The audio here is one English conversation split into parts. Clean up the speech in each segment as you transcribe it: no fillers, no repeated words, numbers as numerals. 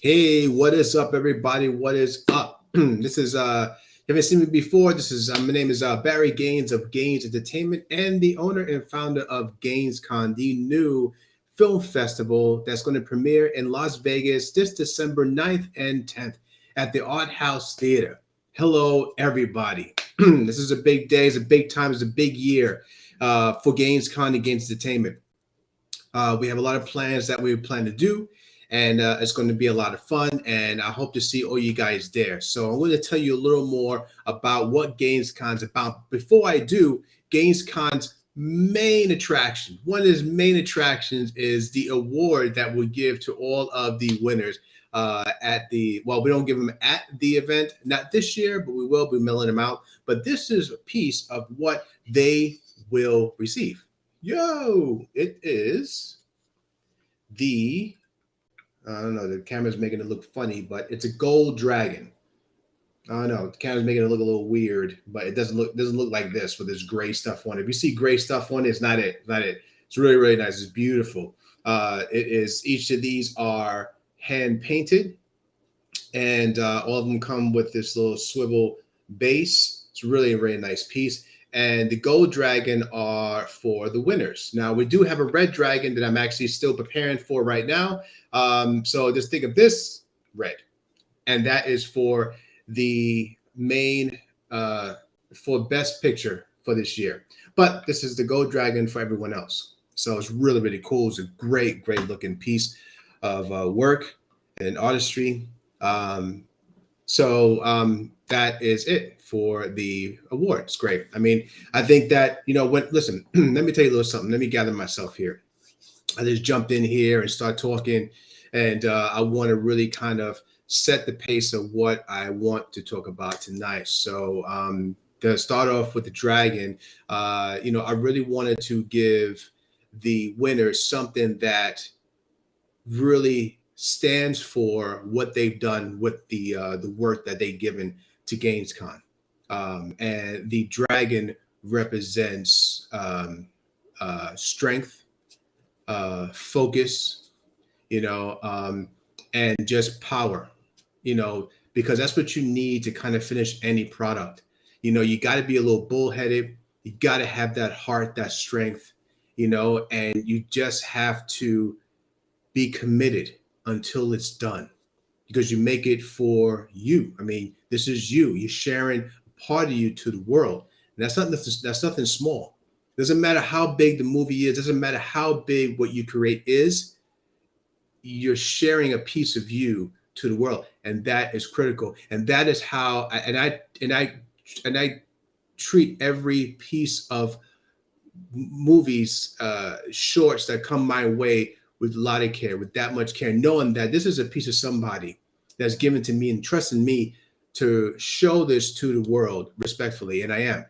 Hey, what is up, everybody? What is up? This is you haven't seen me before. This is my name is Barry Gaines of Gaines Entertainment and the owner and founder of GainesCon, the new film festival that's going to premiere in Las Vegas this December 9th and 10th at the Art House Theater. Hello, everybody. This is a big day. It's a big time. It's a big year for GainesCon and Gaines Entertainment. We have a lot of plans that we plan to do, and it's going to be a lot of fun. And I hope to see all you guys there. So I'm going to tell you a little more about what GainesCon's about. Before I do, GainesCon's main attraction, one of his main attractions, is the award that we give to all of the winners. We don't give them at the event, not this year, but we will be mailing them out. But this is a piece of what they will receive. Yo, it is the I don't know, the camera's making it look funny, but it's a gold dragon. I don't know, the camera's making it look a little weird, but it doesn't look like this with this gray stuff on it. If you see gray stuff on it, it's not it. It's not it. It's really, really nice. It's beautiful. It is Each of these are hand painted, and all of them come with this little swivel base. It's really a really nice piece. And the gold dragon are for the winners. Now we do have a red dragon that I'm actually still preparing for right now. So just think of this red, and that is for the main for best picture for this year. But this is the gold dragon for everyone else. So it's really, really cool. It's a great, great looking piece of work and artistry. That is it for the award. It's great. I mean, I think that, listen, let me tell you a little something. Let me gather myself here. I just jumped in here and start talking, and I want to really kind of set the pace of what I want to talk about tonight. So, to start off with the dragon, I really wanted to give the winners something that really stands for what they've done with the work that they've given to GainesCon. And the dragon represents strength, focus, and just power, because that's what you need to kind of finish any product. You got to be a little bullheaded. You got to have that heart, that strength, and you just have to be committed until it's done, because you make it for you. I mean, this is you. You're sharing a part of you to the world. And that's nothing small. Doesn't matter how big the movie is, doesn't matter how big what you create is, you're sharing a piece of you to the world. And that is critical. And that is how I treat every piece of movies, shorts that come my way with a lot of care, with that much care, knowing that this is a piece of somebody that's given to me and trusting me to show this to the world respectfully, and I am.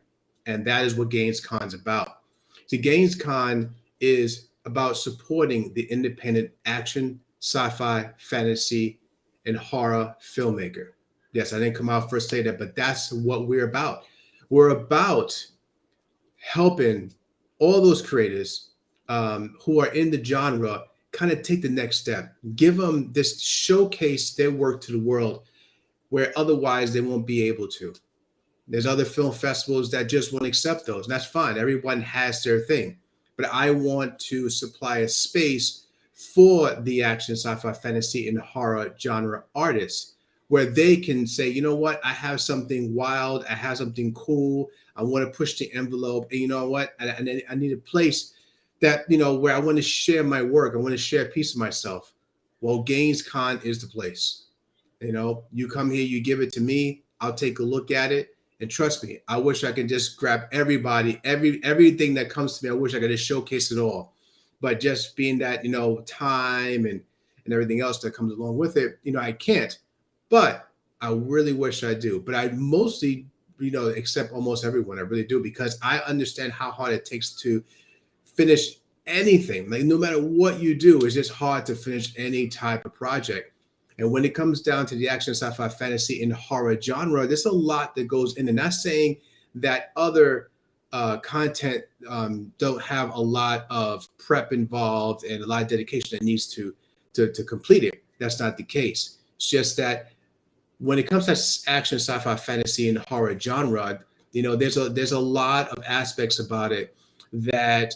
And that is what GainesCon's about. See, GainesCon is about supporting the independent action, sci-fi, fantasy, and horror filmmaker. Yes, I didn't come out first say that, but that's what we're about. We're about helping all those creators who are in the genre kind of take the next step, give them this, showcase their work to the world where otherwise they won't be able to. There's other film festivals that just won't accept those, and that's fine. Everyone has their thing. But I want to supply a space for the action, sci-fi, fantasy, and horror genre artists where they can say, you know what, I have something wild, I have something cool, I want to push the envelope, and you know what, I need a place that, where I want to share my work, I want to share a piece of myself. Well, GainesCon is the place. You come here, you give it to me, I'll take a look at it, and trust me, I wish I could just grab everybody, everything that comes to me. I wish I could just showcase it all, but just being that, time and everything else that comes along with it, I can't. But I really wish I do. But I mostly, accept almost everyone. I really do, because I understand how hard it takes to finish anything. Like, no matter what you do, it's just hard to finish any type of project. And when it comes down to the action, sci-fi, fantasy, and horror genre, there's a lot that goes in. And not saying that other content don't have a lot of prep involved and a lot of dedication that needs to complete it. That's not the case. It's just that when it comes to action, sci-fi, fantasy, and horror genre, there's a lot of aspects about it that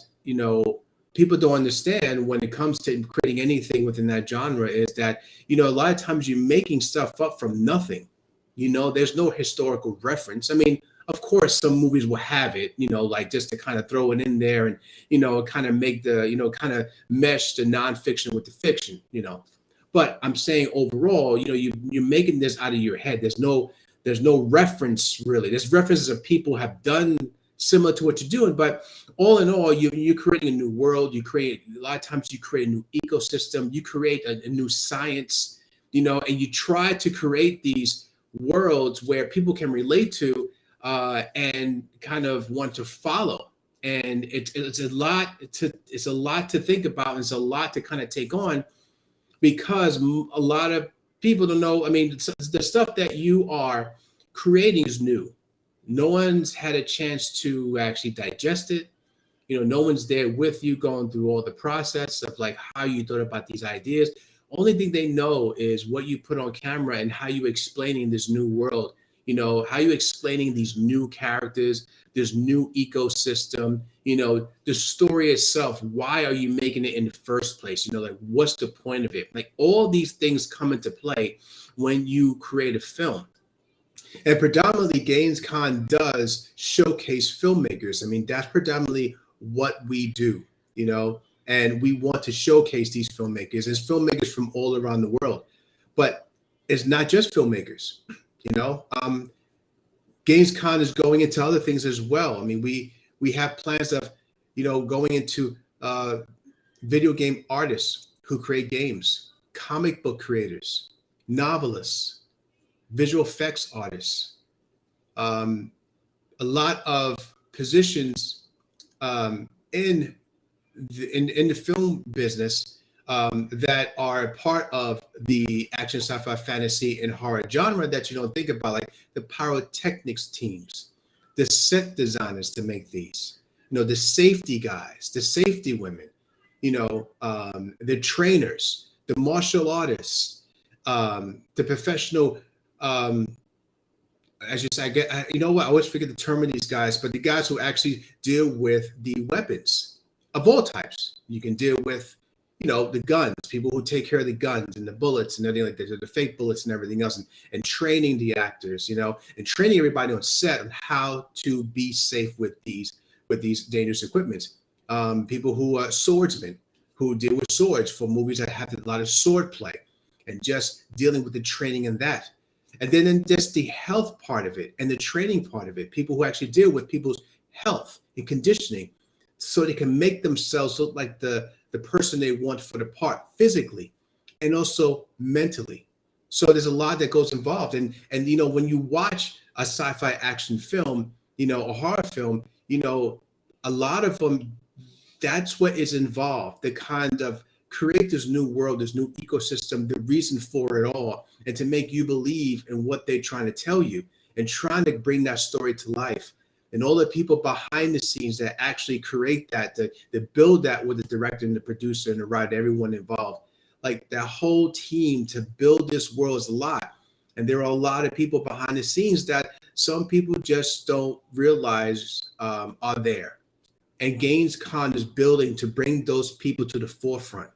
people don't understand when it comes to creating anything within that genre. Is that a lot of times you're making stuff up from nothing. There's no historical reference. I mean, of course, some movies will have it, like just to kind of throw it in there and kind of make the kind of mesh the nonfiction with the fiction. But I'm saying overall, you're making this out of your head. There's no reference really. There's references of people have done similar to what you're doing, but all in all, you're creating a new world. A lot of times you create a new ecosystem. You create a new science, and you try to create these worlds where people can relate to and kind of want to follow. And it's a lot to think about. And it's a lot to kind of take on, because a lot of people don't know. I mean, the stuff that you are creating is new. No one's had a chance to actually digest it. No one's there with you going through all the process of like how you thought about these ideas. Only thing they know is what you put on camera and how you explaining this new world. How you explaining these new characters, this new ecosystem, the story itself. Why are you making it in the first place? Like what's the point of it? Like all these things come into play when you create a film. And predominantly GainesCon does showcase filmmakers. I mean, that's predominantly what we do, and we want to showcase these filmmakers. There's filmmakers from all around the world, but it's not just filmmakers, GainesCon is going into other things as well. I mean, we have plans of, going into video game artists who create games, comic book creators, novelists, visual effects artists, a lot of positions in the film business that are part of the action, sci-fi, fantasy, and horror genre that you don't think about, like the pyrotechnics teams, the set designers to make these, the safety guys, the safety women, the trainers, the martial artists, the professional. As you say, I always forget the term of these guys, but the guys who actually deal with the weapons of all types. You can deal with, the guns, people who take care of the guns and the bullets and everything like that, the fake bullets and everything else, and training the actors, and training everybody on set on how to be safe with these dangerous equipments. People who are swordsmen, who deal with swords for movies that have a lot of sword play, and just dealing with the training in that. And then in just the health part of it and the training part of it, people who actually deal with people's health and conditioning so they can make themselves look like the person they want for the part physically and also mentally. So there's a lot that goes involved. And when you watch a sci-fi action film, a horror film, a lot of them, that's what is involved, the kind of create this new world, this new ecosystem, the reason for it all, and to make you believe in what they're trying to tell you and trying to bring that story to life. And all the people behind the scenes that actually create that, that build that with the director and the producer and the writer, everyone involved, like that whole team to build this world is a lot. And there are a lot of people behind the scenes that some people just don't realize are there. And GainesCon is building to bring those people to the forefront,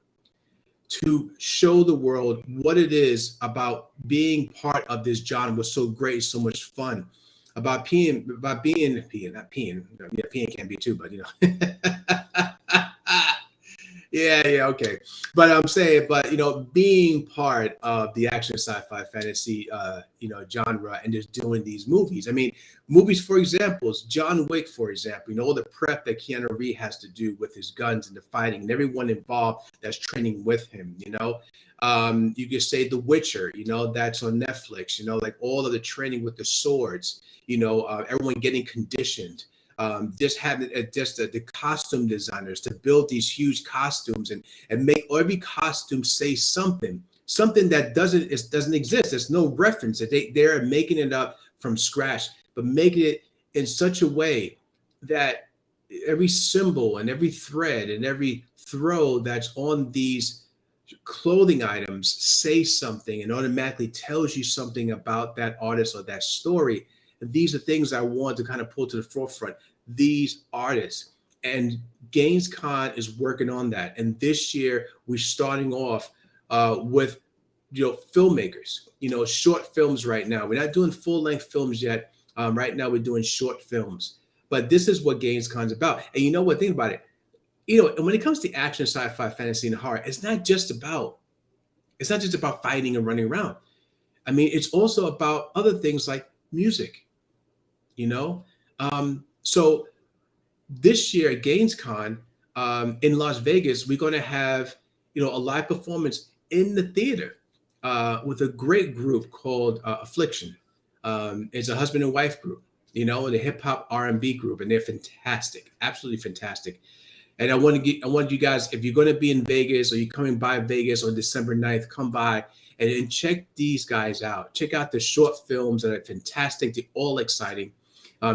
to show the world what it is about being part of this genre was so great, so much fun, about peeing, not peeing, yeah, peeing can be too, but yeah, okay. But I'm saying, being part of the action, sci-fi, fantasy, genre, and just doing these movies. I mean, movies, for example, John Wick, for example, all the prep that Keanu Reeves has to do with his guns and the fighting and everyone involved that's training with him, you could say The Witcher, that's on Netflix, like all of the training with the swords, everyone getting conditioned. Just having the costume designers to build these huge costumes and make every costume say something that doesn't exist. There's no reference that they're making it up from scratch, but making it in such a way that every symbol and every thread and every throw that's on these clothing items say something and automatically tells you something about that artist or that story. And these are things I want to kind of pull to the forefront. These artists, and GainesCon is working on that. And this year we're starting off with filmmakers, short films right now. We're not doing full length films yet. Right now we're doing short films. But this is what GainesCon is about. And you know what? Think about it. And when it comes to action, sci-fi, fantasy, and horror, it's not just about fighting and running around. I mean, it's also about other things like music, you know. So this year at GainesCon in Las Vegas, we're going to have a live performance in the theater with a great group called Affliction. It's a husband and wife group, the hip hop R&B group, and they're fantastic, absolutely fantastic. And I want you guys, if you're going to be in Vegas or you're coming by Vegas on December 9th, come by and check these guys out. Check out the short films that are fantastic. They're all exciting.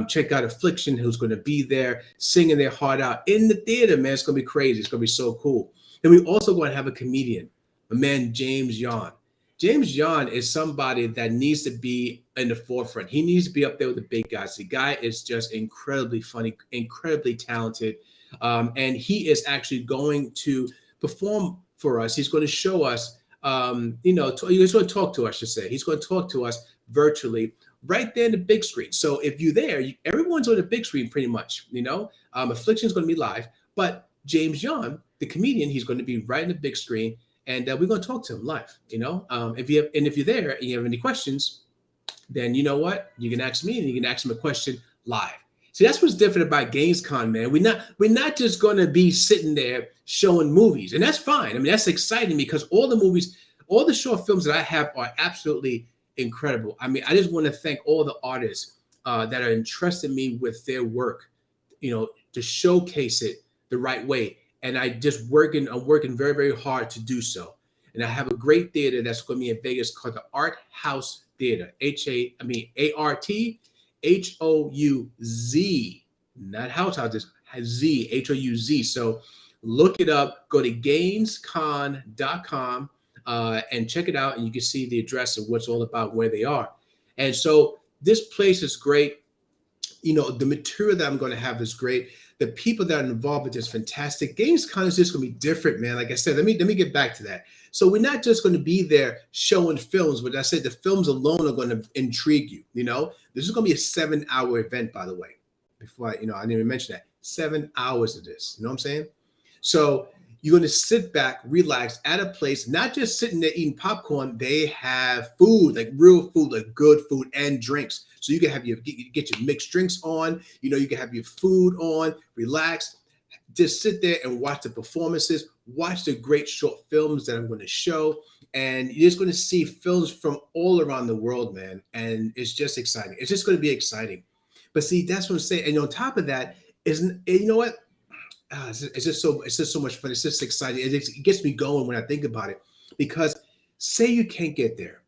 Check out Affliction, who's going to be there singing their heart out in the theater, man. It's going to be crazy. It's going to be so cool. And we also going to have a comedian, a man, James Yon. James Yon is somebody that needs to be in the forefront. He needs to be up there with the big guys. The guy is just incredibly funny, incredibly talented. And he is actually going to perform for us. He's going to show us, he's going to talk to us, I should say. He's going to talk to us virtually right there in the big screen. So if you're there, everyone's on the big screen pretty much, Affliction is going to be live, but James Yon, the comedian, he's going to be right in the big screen, and we're going to talk to him live, if you're there and you have any questions, then you know what? You can ask me and you can ask him a question live. See, that's what's different about GainesCon, man. We're not just going to be sitting there showing movies, and that's fine. I mean, that's exciting because all the movies, all the short films that I have are absolutely incredible. I mean, I just want to thank all the artists that are entrusting me with their work, to showcase it the right way. And I'm working very, very hard to do so. And I have a great theater that's going to be in Vegas called the Art House Theater. ARTHOUZ, not house houses, Z, HOUZ. So look it up, go to gainescon.com and check it out, and you can see the address of what's all about, where they are. And so this place is great. The material that I'm going to have is great. The people that are involved with this fantastic. GainesCon is just going to be different, man. Like I said, let me get back to that. So we're not just going to be there showing films, but I said the films alone are going to intrigue you. This is going to be a 7-hour event, by the way. Before I didn't even mention that. 7 hours of this. You know what I'm saying? So you're going to sit back, relax at a place, not just sitting there eating popcorn. They have food, like real food, like good food and drinks. So you can have get your mixed drinks on. You can have your food on, relax, just sit there and watch the performances, watch the great short films that I'm going to show. And you're just going to see films from all around the world, man. And it's just exciting. It's just going to be exciting. But see, that's what I'm saying. And on top of that, you know what? It's just so much fun. It's just exciting. It gets me going when I think about it. Because say you can't get there.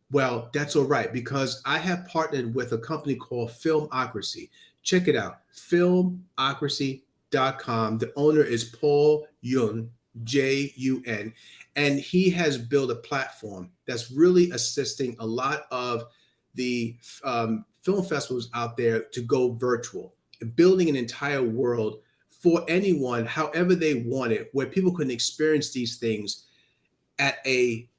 Well, that's all right, because I have partnered with a company called Filmocracy. Check it out, filmocracy.com. The owner is Paul Yun, Jun, and he has built a platform that's really assisting a lot of the film festivals out there to go virtual, building an entire world for anyone, however they want it, where people can experience these things in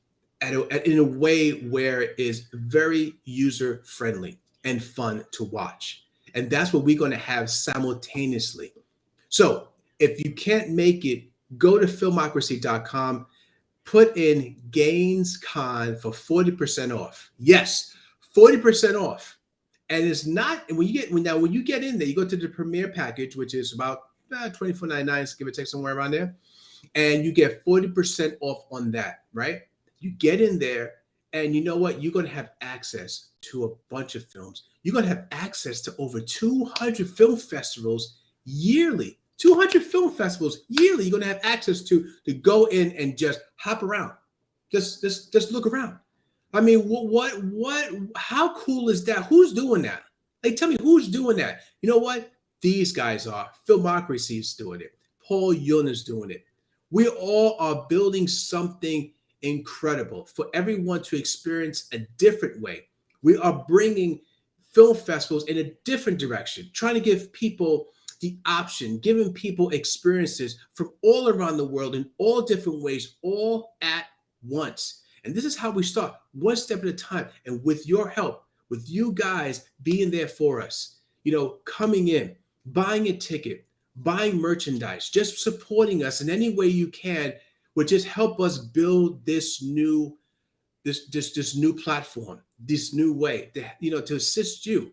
a way where it is very user friendly and fun to watch. And that's what we're going to have simultaneously. So if you can't make it, go to filmocracy.com, put in GainesCon for 40% off. Yes, 40% off. And it's not, and when you get in there, you go to the premier package, which is about $24.99, give or take, somewhere around there. And you get 40% off on that, right? You get in there, and you know what? You're going to have access to a bunch of films. You're going to have access to over 200 film festivals yearly. 200 film festivals yearly. You're going to have access to go in and just hop around, just look around. I mean, what? How cool is that? Who's doing that? Like, tell me, who's doing that? You know what? These guys are. Filmocracy is doing it. Paul Yun is doing it. We all are building something incredible for everyone to experience a different way. We are bringing film festivals in a different direction, trying to give people the option, giving people experiences from all around the world in all different ways, all at once. And this is how we start, one step at a time. And with your help, with you guys being there for us, coming in, buying a ticket, buying merchandise, just supporting us in any way you can would just help us build this new this new platform, this new way to assist you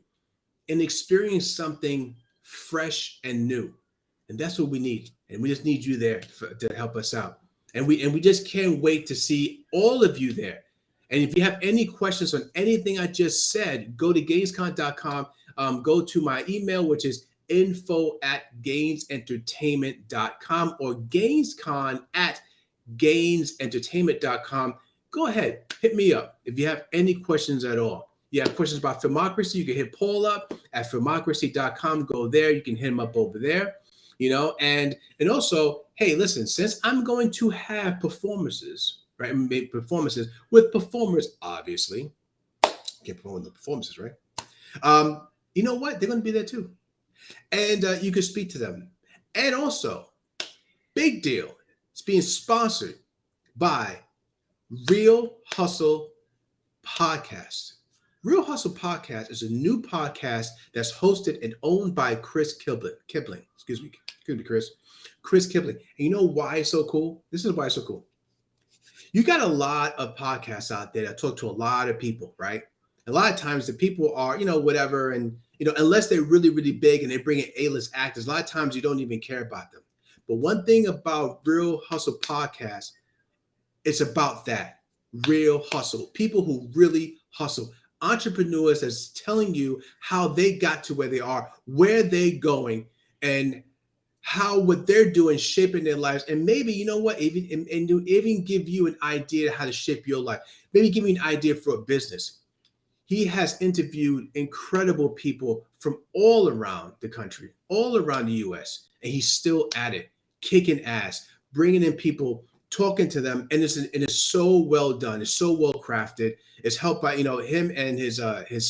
and experience something fresh and new. And that's what we need. And we just need you there to help us out. And we just can't wait to see all of you there. And if you have any questions on anything I just said, go to GainesCon.com. Go to my email, which is info@gainesentertainment.com or GainesCon@gainesentertainment.com. Go ahead, hit me up if you have any questions at all. You have questions about Filmocracy, you can hit Paul up at filmocracy.com. Go there, you can hit him up over there, and also, hey, listen, since I'm going to have performances, right? Performances with performers, obviously. Can't perform with the performances, right? You know what? They're going to be there too. And you can speak to them. And also, big deal, it's being sponsored by Real Hustle Podcast. Real Hustle Podcast is a new podcast that's hosted and owned by Chris Kibling. Excuse me, Chris. Chris Kibling. And you know why it's so cool? This is why it's so cool. You got a lot of podcasts out there that talk to a lot of people, right? A lot of times the people are, whatever, and unless they're really, really big and they bring in A-list actors, a lot of times you don't even care about them. But one thing about Real Hustle Podcast, it's about that real hustle. People who really hustle. Entrepreneurs that's telling you how they got to where they are, where they're going, and how what they're doing shaping their lives. And maybe, even give you an idea how to shape your life. Maybe give you an idea for a business. He has interviewed incredible people from all around the country, all around the US, and he's still at it, kicking ass, bringing in people, talking to them, and it's so well done. It's so well crafted. It's helped by him, and his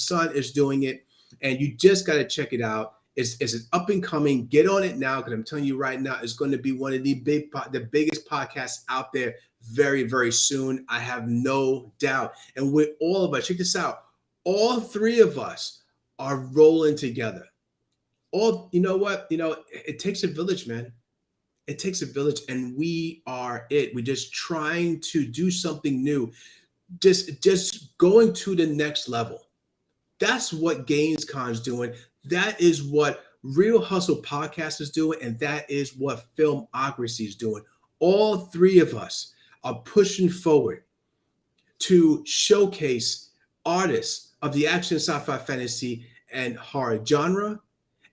son is doing it, and you just got to check it out. It's an up and coming. Get on it now, because I'm telling you right now, it's going to be one of the biggest podcasts out there very, very soon. I have no doubt. And with all of us, check this out. All three of us are rolling together. It takes a village, man. It takes a village, and we are it. We're just trying to do something new, just going to the next level. That's what GainesCon is doing. That is what Real Hustle Podcast is doing, and that is what Filmocracy is doing. All three of us are pushing forward to showcase artists of the action, sci-fi, fantasy, and horror genre,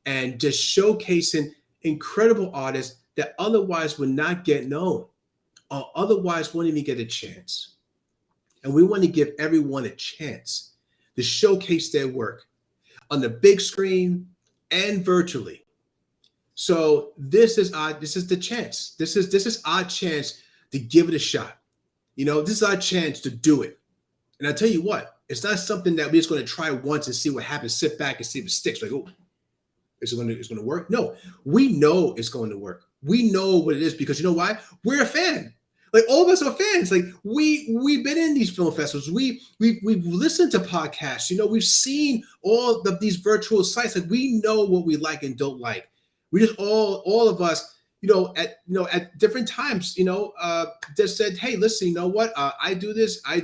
and just showcasing incredible artists that otherwise would not get known or otherwise wouldn't even get a chance. And we want to give everyone a chance to showcase their work on the big screen and virtually. So this is the chance. This is our chance to give it a shot. This is our chance to do it. And I tell you what, it's not something that we're just going to try once and see what happens, sit back and see if it sticks. Like, oh, it's going to work? No, we know it's going to work. We know what it is, because you know why? We're a fan. Like, all of us are fans. Like, we've been in these film festivals. We've listened to podcasts. We've seen all of these virtual sites. Like, we know what we like and don't like. We just all of us, at different times, just said, hey, listen, you know what? I do this. I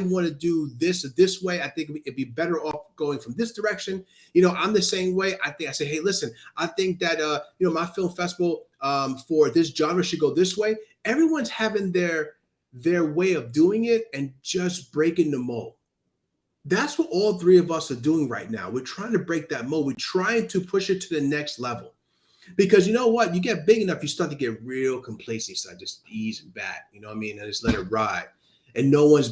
want to do this way. I think it'd be better off going from this direction. I'm the same way. I say, hey, listen, I think that, my film festival for this genre should go this way. Everyone's having their way of doing it and just breaking the mold. That's what all three of us are doing right now. We're trying to break that mold. We're trying to push it to the next level. Because you know what? You get big enough, you start to get real complacent. You start just easing back, and just let it ride. And no one is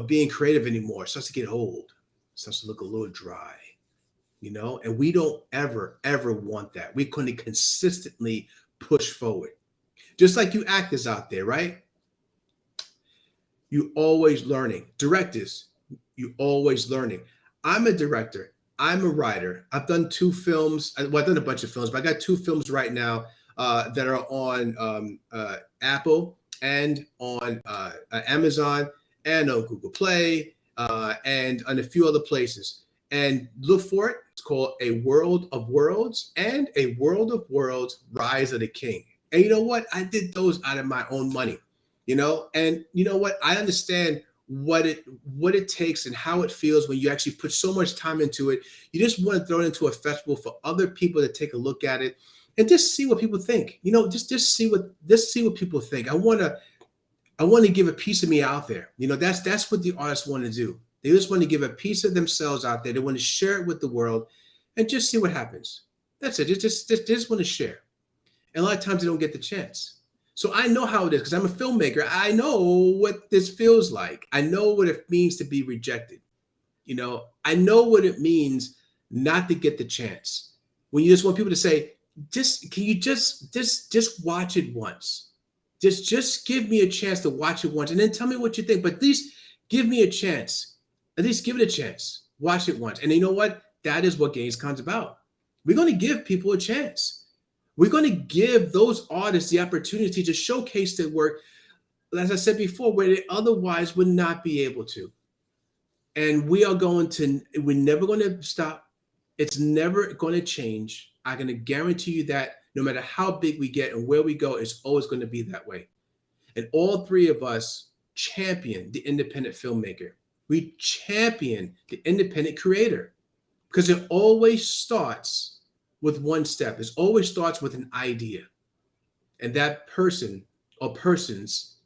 being creative anymore. It starts to get old. It starts to look a little dry, and we don't ever want that. We're going to consistently push forward. Just like you actors out there, right? You always learning. Directors, you always learning. I'm a director. I'm a writer. I've done 2 films. Well, I've done a bunch of films, but I got 2 films right now that are on Apple and on Amazon and on Google Play and on a few other places. And look for it. It's called A World of Worlds and A World of Worlds, Rise of the King. And you know what? I did those out of my own money, and you know what? I understand what it takes and how it feels when you actually put so much time into it. You just want to throw it into a festival for other people to take a look at it and just see what people think. Just see what people think. I want to give a piece of me out there. That's what the artists want to do. They just want to give a piece of themselves out there. They want to share it with the world and just see what happens. That's it. They just want to share. And a lot of times they don't get the chance. So I know how it is because I'm a filmmaker. I know what this feels like. I know what it means to be rejected. I know what it means not to get the chance. When you just want people to say, can you just watch it once? Just give me a chance to watch it once and then tell me what you think. But at least give me a chance. At least give it a chance. Watch it once. And you know what? That is what GainesCon's about. We're going to give people a chance. We're going to give those artists the opportunity to showcase their work, as I said before, where they otherwise would not be able to. And we're never going to stop. It's never going to change. I'm going to guarantee you that no matter how big we get and where we go, it's always going to be that way. And all 3 of us champion the independent filmmaker. We champion the independent creator because it always starts with one step. It always starts with an idea. And that person or persons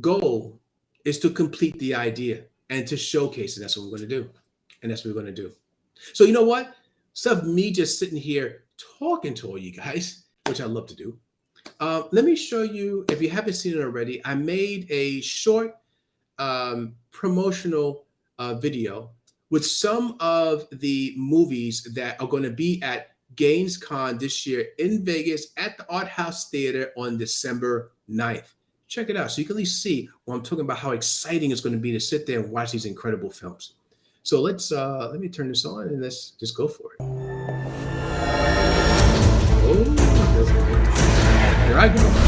goal is to complete the idea and to showcase it. That's what we're going to do. And that's what we're going to do. So you know what? Instead of me just sitting here talking to all you guys, which I love to do, let me show you, if you haven't seen it already, I made a short promotional video with some of the movies that are going to be at GainesCon this year in Vegas at the Art House Theater on December 9th. Check it out so you can at least see what I'm talking about, how exciting it's going to be to sit there and watch these incredible films. So let me turn this on and let's just go for it. Oh, here I go.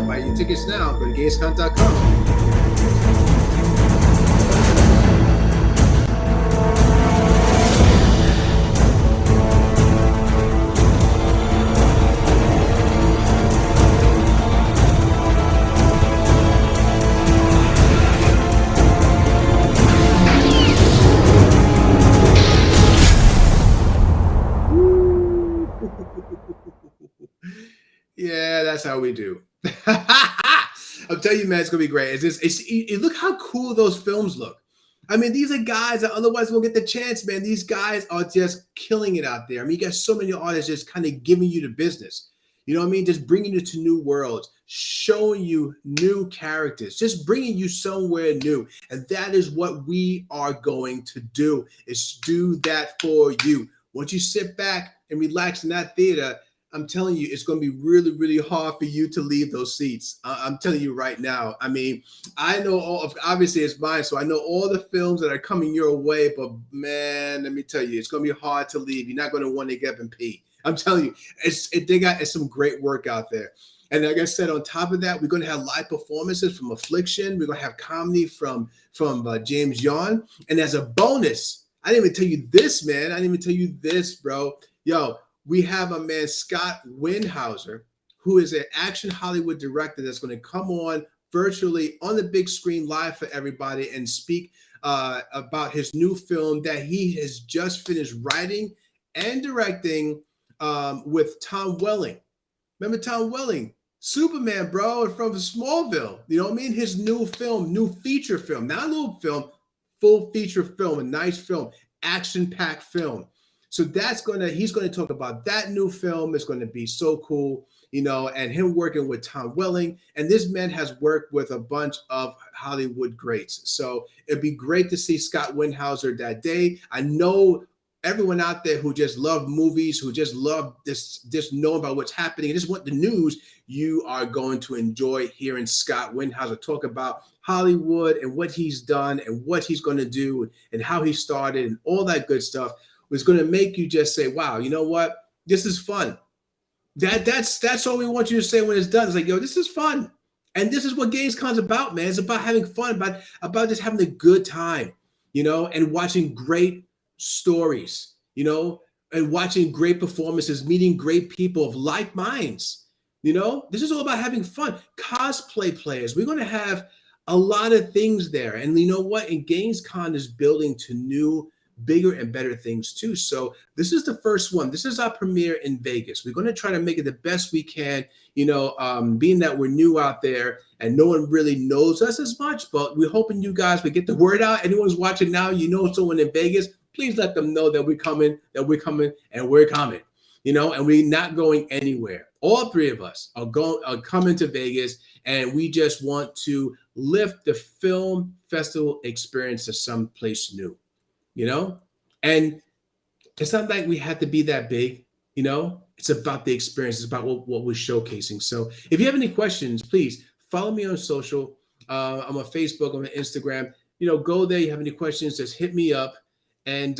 Buy your tickets now. Go to GainesCon.com. Yeah, that's how we do. I'm telling you, man, it's gonna be great. Look how cool those films look. I mean, these are guys that otherwise won't get the chance, man. These guys are just killing it out there. I mean, you got so many artists just kind of giving you the business. You know what I mean? Just bringing you to new worlds, showing you new characters, just bringing you somewhere new. And that is what we are going to do, is do that for you. Once you sit back and relax in that theater, I'm telling you, it's going to be really, really hard for you to leave those seats. I'm telling you right now. I mean, I know obviously it's mine, so I know all the films that are coming your way, but man, let me tell you, it's going to be hard to leave. You're not going to want to get up and pee. I'm telling you, they got some great work out there. And like I said, on top of that, we're going to have live performances from Affliction. We're going to have comedy from James Yon. And as a bonus, I didn't even tell you this, man. I didn't even tell you this, bro. Yo, we have a man, Scott Windhauser, who is an action Hollywood director that's going to come on virtually on the big screen live for everybody and speak about his new film that he has just finished writing and directing with Tom Welling. Remember Tom Welling? Superman, bro, from Smallville. You know what I mean? His new film, new feature film, not a little film, full feature film, a nice film, action-packed film. So he's gonna talk about that new film. It's gonna be so cool, you know, and him working with Tom Welling. And this man has worked with a bunch of Hollywood greats. So it'd be great to see Scott Windhauser that day. I know everyone out there who just love movies, who just love this, just knowing about what's happening, and just want the news, you are going to enjoy hearing Scott Windhauser talk about Hollywood and what he's done and what he's going to do and how he started and all that good stuff. Was going to make you just say, wow, you know what? This is fun. That's all we want you to say when it's done. It's like, yo, this is fun. And this is what GainesCon's about, man. It's about having fun, about just having a good time, you know, and watching great stories, you know, and watching great performances, meeting great people of like minds. You know, this is all about having fun. Cosplay players, we're going to have a lot of things there. And you know what? And GainesCon is building to new, bigger and better things too. So this is the first one. This is our premiere in Vegas. We're going to try to make it the best we can, you know, being that we're new out there and no one really knows us as much, but we're hoping you guys will get the word out. Anyone's watching now, you know someone in Vegas, please let them know that we're coming, and we're coming, you know, and we're not going anywhere. All three of us are coming to Vegas, and we just want to lift the film festival experience to someplace new. You know, and it's not like we have to be that big, you know, it's about the experience. It's about what we're showcasing. So if you have any questions, please follow me on social. I'm on Facebook, I'm on Instagram, you know, go there. You have any questions, just hit me up. And,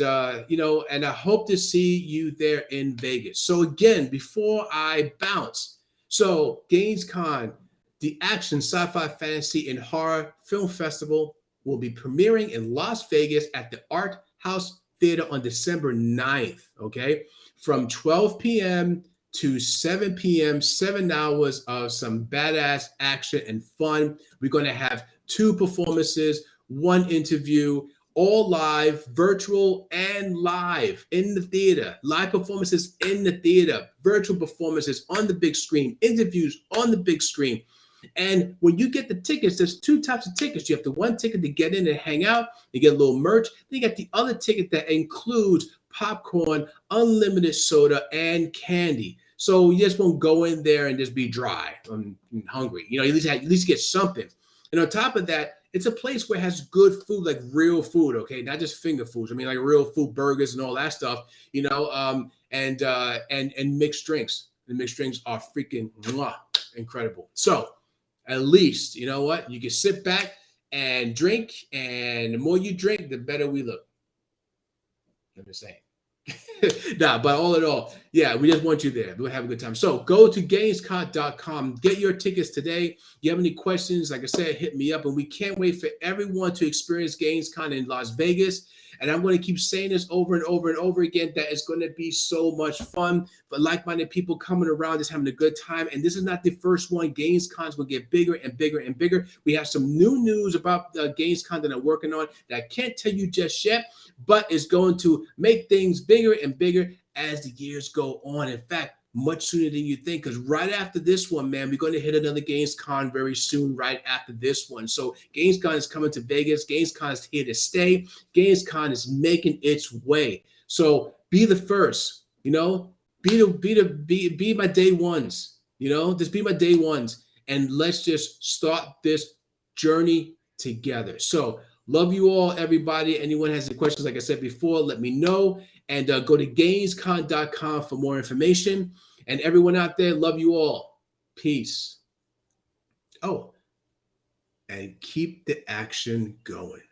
you know, and I hope to see you there in Vegas. So again, before I bounce, so GainesCon, the action, sci-fi, fantasy, and horror film festival will be premiering in Las Vegas at the Art House Theater on December 9th, okay? From 12 p.m. to 7 p.m., 7 hours of some badass action and fun. We're going to have 2 performances, 1 interview, all live, virtual and live in the theater. Live performances in the theater, virtual performances on the big screen, interviews on the big screen. And when you get the tickets, there's 2 types of tickets. You have the one ticket to get in and hang out. You get a little merch. Then you got the other ticket that includes popcorn, unlimited soda, and candy. So you just won't go in there and just be dry and hungry. You know, at least get something. And on top of that, it's a place where it has good food, like real food, okay? Not just finger foods. I mean, like real food, burgers and all that stuff, you know, and mixed drinks. The mixed drinks are freaking incredible. So at least, you know what? You can sit back and drink, and the more you drink, the better we look. I'm just saying. Nah, but all in all, yeah, we just want you there. We'll have a good time. So go to GainesCon.com. Get your tickets today. You have any questions, like I said, hit me up. And we can't wait for everyone to experience GainesCon in Las Vegas. And I'm going to keep saying this over and over and over again, that it's going to be so much fun for like-minded people coming around, just having a good time. And this is not the first one. GainesCon is going to get bigger and bigger and bigger. We have some new news about GainesCon that I'm working on that I can't tell you just yet, but it's going to make things bigger and bigger as the years go on. In fact, much sooner than you think, because right after this one, man, we're going to hit another GainesCon very soon, right after this one. So GainesCon is coming to Vegas. GainesCon is here to stay. GainesCon is making its way. So be the first, you know, be my day ones, you know, just be my day ones. And let's just start this journey together. So love you all, everybody. Anyone has any questions, like I said before, let me know. And go to GainesCon.com for more information. And everyone out there, love you all. Peace. Oh, and keep the action going.